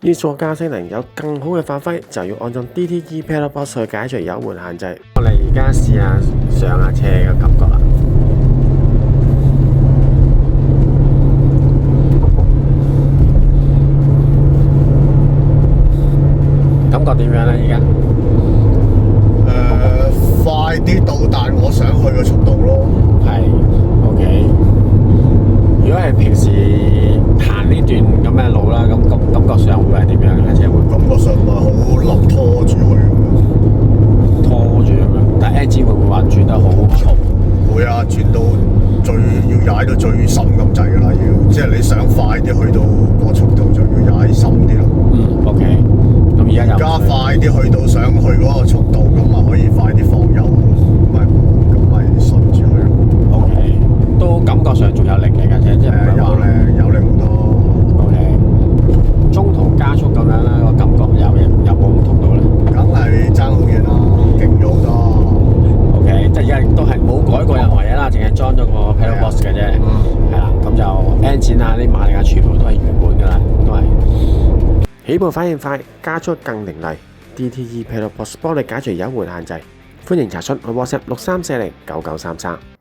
要助駕性能有更好嘅發揮，就要按照 DTG Pedal Box 去解除油門限制。我哋而家試下上下斜嘅感覺啦。感覺點樣咧？而家快啲到達我想去嘅速度咯。係 OK。如果係平時行呢段咁嘅路啦，咁感覺上會係點樣嘅車會？感覺上咪好笠拖住去咁拖住咁樣，但係 engine 會唔會話轉得好嘈？會啊，轉到要踩到最深咁滯㗎啦，即係你想快啲去到個速度就要踩深啲咯。OK。咁而家快啲去到想去嗰個速度，咁咪可以快啲放油，咁咪順住去咯。OK， 都感覺上仲有力嘅架車，即係唔係話有力好多。OK， 中途加速咁樣啦，個感覺有冇唔同到咧？梗係爭好遠啦，勁咗好多。OK， 即係而家都係冇改過任何嘢啦，淨係裝咗個 pedal box 嘅啫。係啦，咁就 engine 啊啲馬力啊全部都係原本㗎啦，都係。起步反應快，加速更凌厲。DTG Pedal Box 幫你解除油門限制。歡迎查詢去 WhatsApp 63409933。